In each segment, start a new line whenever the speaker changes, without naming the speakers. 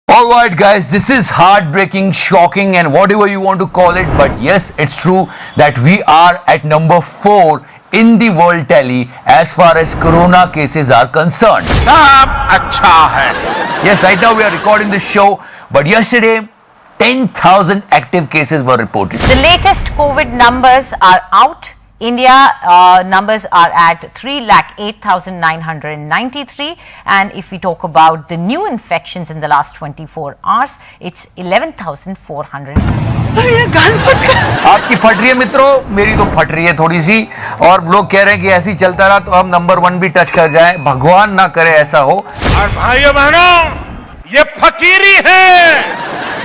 Alright guys, this is heartbreaking, shocking and whatever you want to call it, but yes, it's true that we are at number 4 in the world tally as far as corona cases are concerned.
सब अच्छा है.
Yes, right now we are recording this show, but yesterday 10,000 active cases were reported.
The latest COVID numbers are out. India numbers are at 3,08,993, and if we talk about the new infections in the last 24 hours, it's 11,400.
आपकी फट रही है मित्रों, मेरी तो फट रही है थोड़ी सी, और लोग कह रहे हैं कि ऐसे ही चलता रहा तो हम नंबर 1 भी टच कर जाएं. भगवान ना करे ऐसा हो.
और भाइयों बहनों, ये फकीरी है.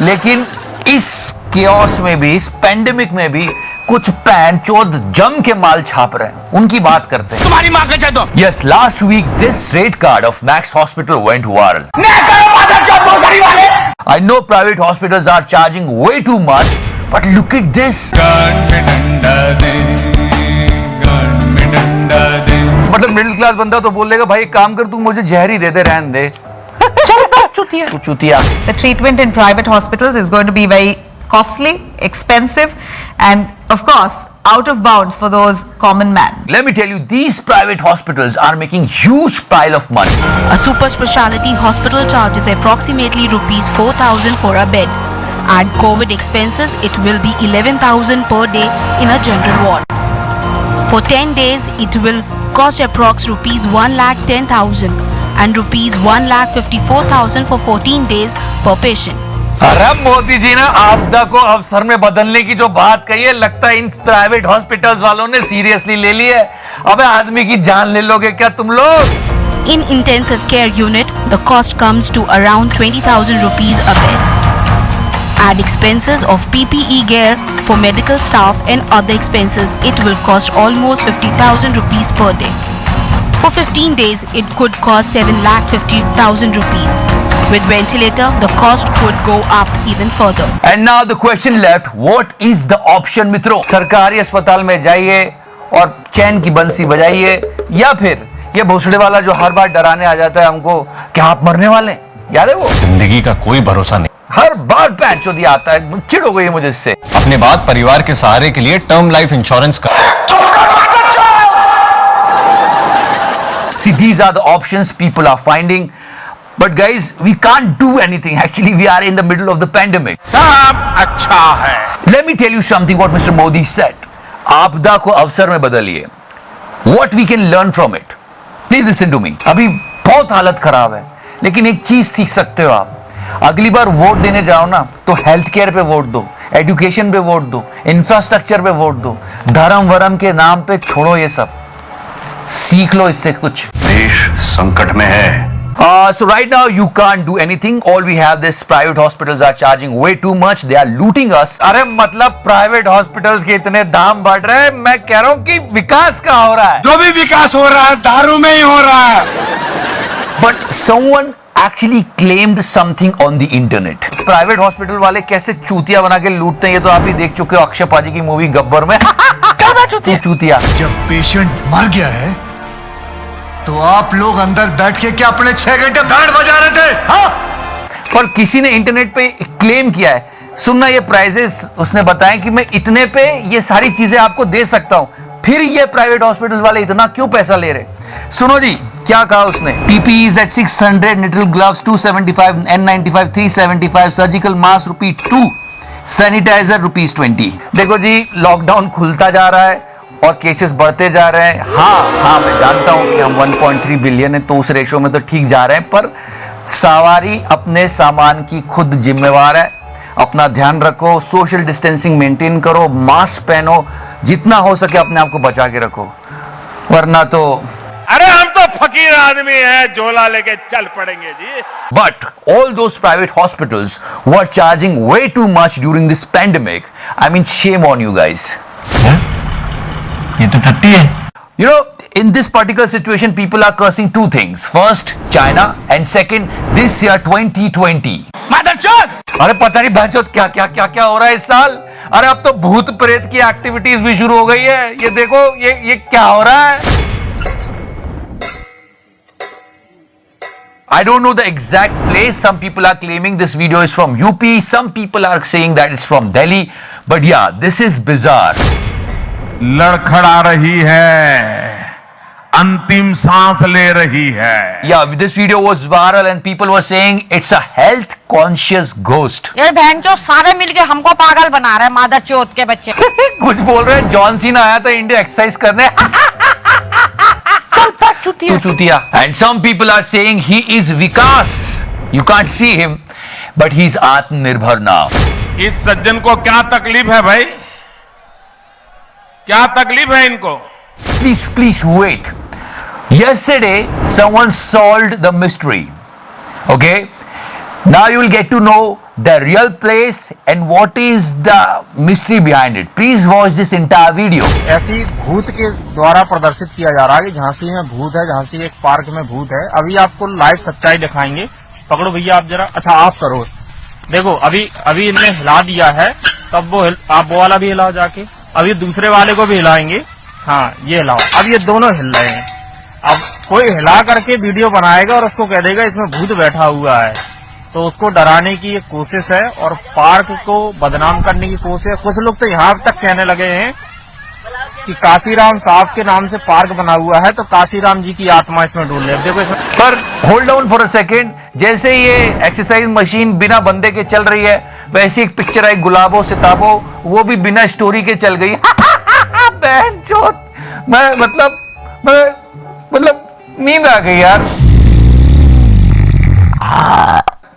लेकिन इस केओस में भी, इस पेंडेमिक में भी कुछ पैन चोद जम के माल छाप रहे हैं. उनकी बात करते हैं.
तुम्हारी माँ का जादू.
Yes, last week this rate card of Max Hospital went viral. I know private hospitals are charging way too much, but look at this. मतलब मिडिल क्लास बंदा तो बोलेगा भाई एक काम कर, तू मुझे जहर ही दे दे, रहने दे. तू चुतिया.
The treatment in private hospitals is going to be very costly, expensive, and of course, out of bounds for those common man.
Let me tell you, these private hospitals are making huge pile of money.
A super speciality hospital charges approximately rupees 4,000 for a bed. Add COVID expenses, it will be 11,000 per day in a general ward. For 10 days, it will cost approx rupees 1,10,000 and rupees 1,54,000 for 14 days per patient.
अरे मोदी जी ने आपदा को अवसर में बदलने की जो बात कही है, लगता है इन प्राइवेट हॉस्पिटल्स वालों ने सीरियसली ले ली है. अबे आदमी की जान ले लोगे क्या तुम लोग?
In intensive care unit, the cost comes to around 20,000 rupees a bed. Add expenses of PPE gear for medical staff and other expenses, it will cost almost 50,000 rupees per day. For 15 days, it could cost 7,50,000 rupees. With ventilator, the cost could go up even further.
And now the question left, what is the option मित्रों? सरकारी अस्पताल में जाइए और चैन की बंसी बजाइए, या फिर ये भोसड़े वाला जो हर बार डराने आ जाता है हमको कि आप मरने वाले हैं, याद है वो?
जिंदगी का कोई भरोसा नहीं.
हर बार पैंचो दिया आता है, चिढ़ हो गई है मुझे इससे.
अपने बाद परिवार के सहारे के लिए टर्म लाइफ इंश्योरेंस का.
See, these are the options people are finding. But guys, we can't do anything. Actually, we are in the middle of the pandemic.
सब अच्छा है.
Let me tell you something what Mr. Modi said. आपदा को अवसर में बदलिए. What we can learn from it. Please listen to me. अभी बहुत हालत खराब है, लेकिन एक चीज सीख सकते हो आप. अगली बार वोट देने जाओ ना, तो हेल्थ केयर पे वोट दो, एजुकेशन पे वोट दो, इंफ्रास्ट्रक्चर पे वोट दो. धर्म वरम के नाम पे छोड़ो ये सब. सीख लो इससे कुछ.
देश संकट में है.
So right now you can't do anything. All we have this private hospitals are charging way too much. They are looting us. अरे मतलब प्राइवेट हॉस्पिटल्स के इतने दाम बढ़ रहे हैं, मैं कह रहा हूँ कि विकास कहाँ हो रहा है?
जो भी विकास हो रहा है दारू में ही हो रहा है.
But someone actually claimed something on the internet. Private hospital वाले कैसे चूतिया बना के लूटते हैं, ये तो आप ही देख चुके हो अक्षय पाजी की मूवी गब्बर में. तू चूतिया.
जब पेशेंट मर गया है तो आप लोग अंदर बैठ के क्या अपने 6 घंटे बैंड बजा रहे थे? हाँ?
पर किसी ने इंटरनेट पे क्लेम किया है. सुनना ये प्राइजेस उसने बताया कि मैं इतने पे ये सारी चीजें आपको दे सकता हूं. फिर ये प्राइवेट हॉस्पिटल वाले इतना क्यों पैसा ले रहे? सुनो जी क्या कहा उसने. PPEs at 600, nitrile gloves 275, N95 375, surgical mask ₹2, sanitiser ₹20. देखो जी, लॉकडाउन खुलता जा रहा है और केसेस बढ़ते जा रहे हैं. हाँ मैं जानता हूं कि हम 1.3 बिलियन है, तो उस रेशो में तो ठीक जा रहे हैं, पर सवारी अपने सामान की खुद जिम्मेवार है. अपना ध्यान रखो, सोशल डिस्टेंसिंग मेंटेन करो, मास्क पहनो, जितना हो सके अपने आप को बचा के रखो, वरना तो.
अरे हम तो फकीर आदमी हैं, झोला लेके चल पड़ेंगे जी.
But all those private hospitals were charging way too much during this pandemic. I mean, shame on you guys.
ये तो टट्टी है.
You know, in this particular situation, people are cursing two things. First, China, and second, this year 2020.
मादरचोद.
अरे पता नहीं बहनचोद क्या क्या क्या क्या हो रहा है इस साल. अरे अब तो भूत प्रेत की एक्टिविटीज भी शुरू हो गई है. ये देखो, ये क्या हो रहा है. I don't know the exact place. Some people are claiming this video is from UP. Some people are saying that it's from Delhi. But yeah, this is bizarre.
लड़खड़ा रही है, अंतिम सांस ले रही है.
Yeah, this video was viral and people were saying it's a health conscious ghost.
ये बहन जो सारे मिलके हमको पागल बना रहे हैं, मादर चौथ के बच्चे.
कुछ बोल रहे हैं जॉन सीना आया था इंडिया एक्सरसाइज करने. तू चुतिया. And some people are saying he is Vikas. You can't see him, but he's Atmanirbhar now.
इस सज्जन को क्या तकलीफ है भाई? क्या तकलीफ है इनको?
Please wait. Yesterday, someone solved the mystery. Okay? Now you will get to know the real place and what is the mystery behind it. Please watch this entire video.
ऐसी भूत के द्वारा प्रदर्शित किया जा रहा है कि झांसी में भूत है, झांसी एक पार्क में भूत है. अभी आपको लाइव सच्चाई दिखाएंगे. पकड़ो भैया आप जरा. अच्छा आप करो. देखो अभी इनने हिला दिया है, तब वो आप वो वाला भी हिलाओ जाके. अभी दूसरे वाले को भी हिलाएंगे. हाँ ये हिलाओ. अब ये दोनों हिल रहे हैं. अब कोई हिला करके वीडियो बनाएगा और उसको कह देगा इसमें भूत बैठा हुआ है, तो उसको डराने की एक कोशिश है और पार्क को बदनाम करने की कोशिश है. कुछ लोग तो यहाँ तक कहने लगे हैं कि काशीराम साहब के नाम से पार्क बना हुआ है, तो काशीराम जी की आत्मा इसमें डूल रही है. देखो इसमें.
पर hold on for a second. जैसे ये एक्सरसाइज मशीन बिना बंदे के चल रही है, वैसी एक पिक्चर आई गुलाबो सिताबो, वो भी बिना स्टोरी के चल गई. बहनचोद. मैं मतलब नींद आ गई यार.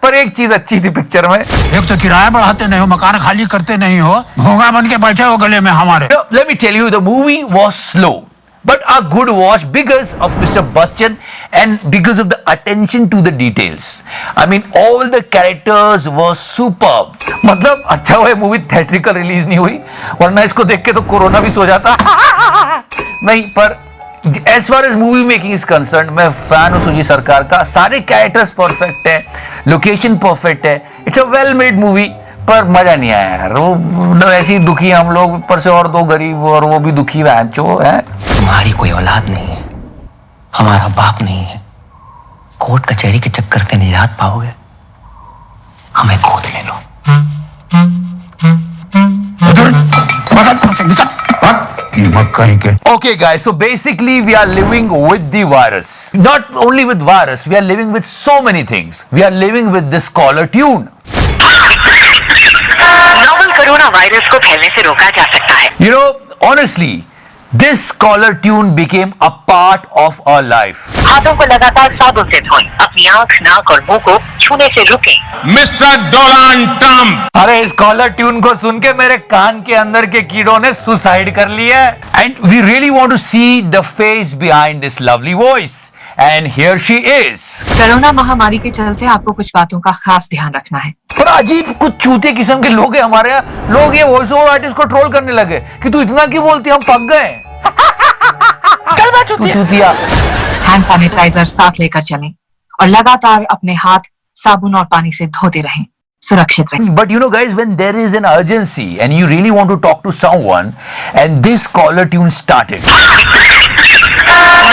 पर एक चीज अच्छी थी पिक्चर में.
एक तो किराया बढ़ाते नहीं हो, मकान खाली करते नहीं हो, घोंगा बन के बैठे हो गले में हमारे.
Let me tell you, the movie was slow, but a good watch because of Mr. Bachchan and because of the attention to the details. I mean, all the characters were superb. मतलब अच्छा हुआ movie theatrical release नहीं हुई, वरना इसको देख के तो कोरोना भी सो जाता. नहीं, पर as far as movie making is concern, मैं फैन हूं सुजी सरकार का. सारे कैरेक्टर्स परफेक्ट है, लोकेशन परफेक्ट है. It's a well made movie. पर मजा नहीं आया यार. वो ऐसी दुखी हम लोग, ऊपर से और दो गरीब, और वो भी दुखी जो है.
तुम्हारी कोई औलाद नहीं है, हमारा बाप नहीं है. कोर्ट कचहरी के चक्कर से निजात पाओगे, हमें गोद ले लो.
Okay guys, so basically we are living with the virus. Not only with virus, we are living with so many things. We are living with this caller tune.
Novel corona virus को फैलने से रोका जा सकता है.
You know, honestly, this caller tune became a part of our life.
हाथों को लगातार साबुन से धोएं. अपनी आंख, नाक और मुंह को छूने से रुकें.
Mister Donald Trump.
अरे इस कॉलर ट्यून को सुन के मेरे कान के अंदर के कीड़ों ने सुसाइड कर लिया है. And we really want to see the face behind this lovely voice. And here she is.
Corona महामारी के चलते आपको कुछ बातों का खास ध्यान रखना है.
पर अजीब कुछ चूते किस्म के लोग हैं हमारे यहाँ. लोग ये वॉइस ओवर आर्टिस्ट को ट्रोल करने लगे कि तू इतना क्यों बोलती, हम पक गए. तू चूतिया.
हैंड सैनिटाइजर साथ लेकर चलें और लगातार अपने हाथ साबुन और पानी से धोते रहें. सुरक्षित रहें.
But you know guys, when there is an urgency and you really want to talk to someone and this caller tune started.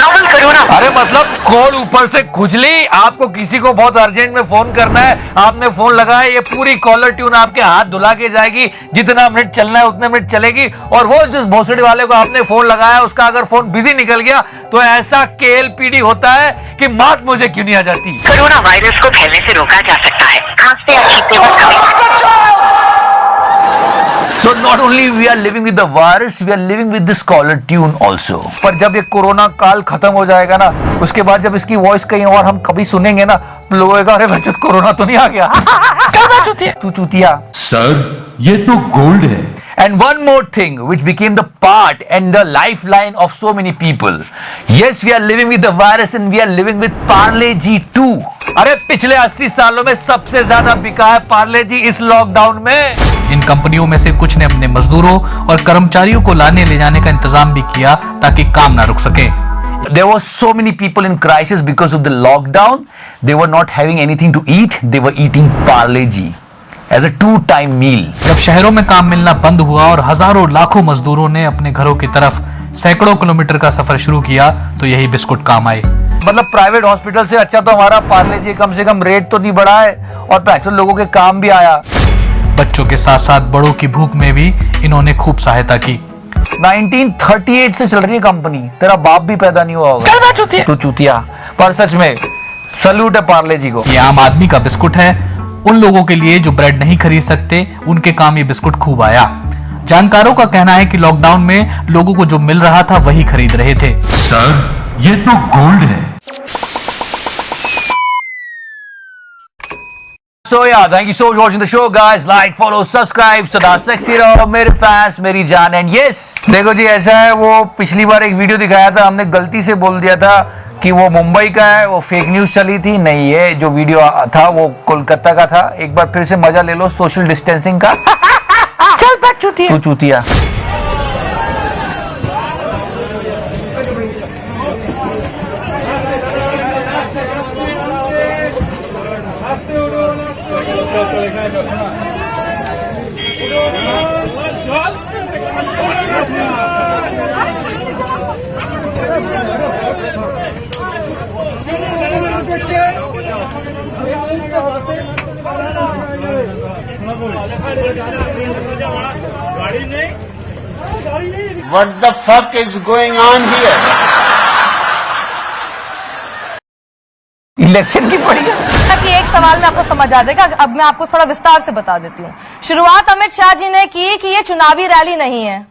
Novel corona.
अरे मतलब कॉल ऊपर से खुजली. आपको किसी को बहुत अर्जेंट में फोन करना है, आपने फोन लगाया, ये पूरी कॉलर ट्यून आपके हाथ धुला के जाएगी. जितना मिनट चलना है उतने मिनट चलेगी. और वो जिस भोसड़ी वाले को आपने फोन लगाया, उसका अगर फोन बिजी निकल गया तो ऐसा केएलपीडी होता है कि मात मुझे क्यों नहीं आ जाती.
कोरोना वायरस को फैलने से रोका जा सकता है. खांसते या छींकते वक्त
So not only we are living with the virus, we are living with this caller tune also. पर जब ये कोरोना काल खत्म हो जाएगा ना, उसके बाद जब इसकी वॉइस कहीं और हम कभी सुनेंगे ना, लोगों का अरे बच्चों कोरोना तो नहीं आ गया. तू चूतिया.
सर ये तो गोल्ड है.
And one more thing which became the part and the lifeline of so many people. Yes, we are living with the virus and we are living with Parle G too. अरे पिछले 80 सालों में सबसे ज्यादा बिका है पार्ले जी इस लॉकडाउन में.
इन कंपनियों में से कुछ ने अपने मजदूरों और कर्मचारियों को लाने ले जाने का इंतजाम भी किया ताकि काम ना रुक सके.
There were so many people in crisis because of the lockdown. They were not having anything to eat. They were eating Parle G as a 2-time meal.
जब शहरों में काम मिलना बंद हुआ और हजारों लाखों मजदूरों ने अपने घरों की तरफ सैकड़ों किलोमीटर का सफर शुरू किया, तो यही बिस्कुट काम आए.
मतलब प्राइवेट हॉस्पिटल से अच्छा तो हमारा पार्ले जी कम से कम रेट तो नहीं बढ़ा है और पैसे लोगों के काम भी आया।
बच्चों के साथ साथ बड़ों की भूख में भी इन्होंने खूब सहायता की।
1938 से चल रही है कंपनी, तेरा बाप भी पैदा नहीं हुआ होगा तू चूतिया। पर सच में सल्यूट है पार्ले जी को।
ये आम आदमी का बिस्कुट है, उन लोगों के लिए जो ब्रेड नहीं खरीद सकते उनके काम ये बिस्कुट खूब आया। जानकारों का कहना है कि लॉकडाउन में लोगों को जो मिल रहा था वही खरीद रहे थे।
सर ये तो गोल्ड है।
So yeah, thank you so much for watching the show, guys. Like, follow, subscribe. सदा सेक्सी रहो मेरे फैंस, मेरी जान। एंड यस, देखो जी ऐसा है, वो पिछली बार एक वीडियो दिखाया था, हमने गलती से बोल दिया था कि वो मुंबई का है, वो फेक न्यूज चली थी। नहीं, ये जो वीडियो था वो कोलकाता का था। एक बार फिर से मजा ले लो सोशल डिस्टेंसिंग का। चल बैठ चूतिया, तू चूतिया।
What the fuck is going on here?
Election की पड़ी है
कि एक सवाल में आपको समझ आ जाएगा। अब मैं आपको थोड़ा विस्तार से बता देती हूँ। शुरुआत अमित शाह जी ने की कि ये चुनावी रैली नहीं है,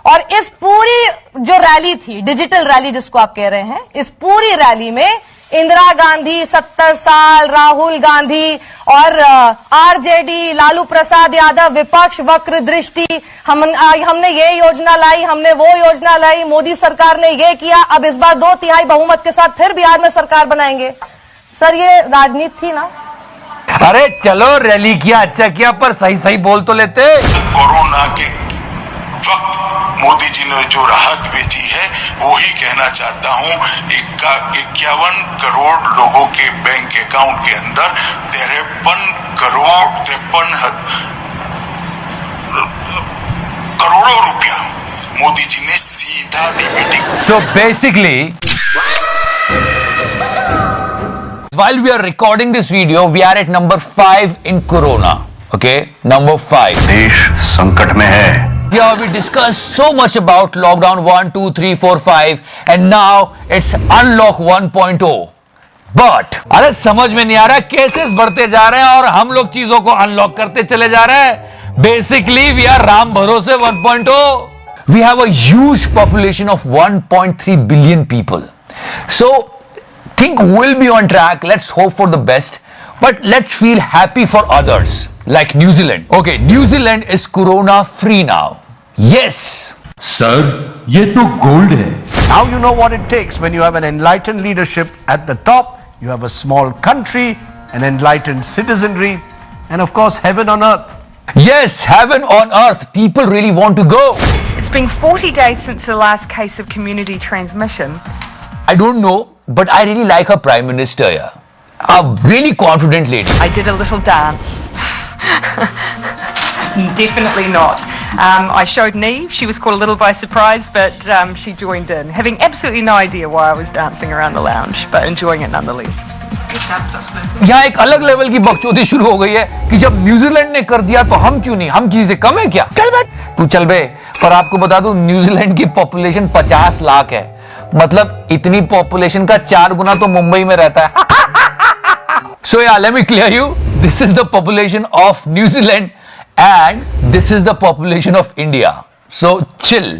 और इस पूरी जो रैली थी, डिजिटल रैली जिसको आप कह रहे हैं, इस पूरी रैली में इंदिरा गांधी 70 साल, राहुल गांधी और आरजेडी, लालू प्रसाद यादव, विपक्ष, वक्र दृष्टि, हमने ये योजना लाई, हमने वो योजना लाई, मोदी सरकार ने ये किया, अब इस बार 2/3 बहुमत के साथ फिर बिहार में सरकार बनाएंगे। सर ये राजनीति थी ना?
अरे चलो रैली किया, अच्छा किया, पर सही सही बोल तो लेते।
कोरोना के वक्त मोदी जी ने जो राहत भेजी है वही कहना चाहता हूं। 51 करोड़ लोगों के बैंक अकाउंट के अंदर 53 करोड़ों रुपया मोदी जी ने सीधा DBT.
So basically while we are recording this video, we are at number 5 in Corona. Okay, number 5.
देश संकट में है।
Yeah, we discussed so much about lockdown 1, 2, 3, 4, 5, and now it's unlock 1.0. But अरे समझ में नहीं आ रहा, केसेस बढ़ते जा रहे हैं और हम लोग चीजों को अनलॉक करते चले जा रहे हैं। Basically, we are राम भरोसे 1.0. We have a huge population of 1.3 billion people. So, think we'll be on track. Let's hope for the best. But let's feel happy for others, like New Zealand. Okay, New Zealand is corona free now. Yes.
Sir ये तो gold है।
Now you know what it takes when you have an enlightened leadership at the top. You have a small country, an enlightened citizenry, and of course heaven on earth.
Yes, heaven on earth. People really want to go.
It's been 40 days since the last case of community transmission.
I don't know, but I really like her prime minister. Yeah. A really confident lady.
I did a little dance. Definitely not. I showed Neve. She was caught a little by surprise, but she joined in, having absolutely no idea why I was dancing around the lounge, but enjoying it nonetheless.
यहाँ एक अलग level की बकचोदी शुरू हो गई है कि जब न्यूजीलैंड ने कर दिया तो हम क्यों नहीं, हम किसी से कम है क्या? चल बे तू चल बे। पर आपको बता दूं न्यूजीलैंड की पॉपुलेशन 50 लाख है, मतलब इतनी पॉपुलेशन का 4 गुना तो मुंबई में रहता है। So yeah, let me clear you. This is the population of New Zealand and this is the population of India. So chill.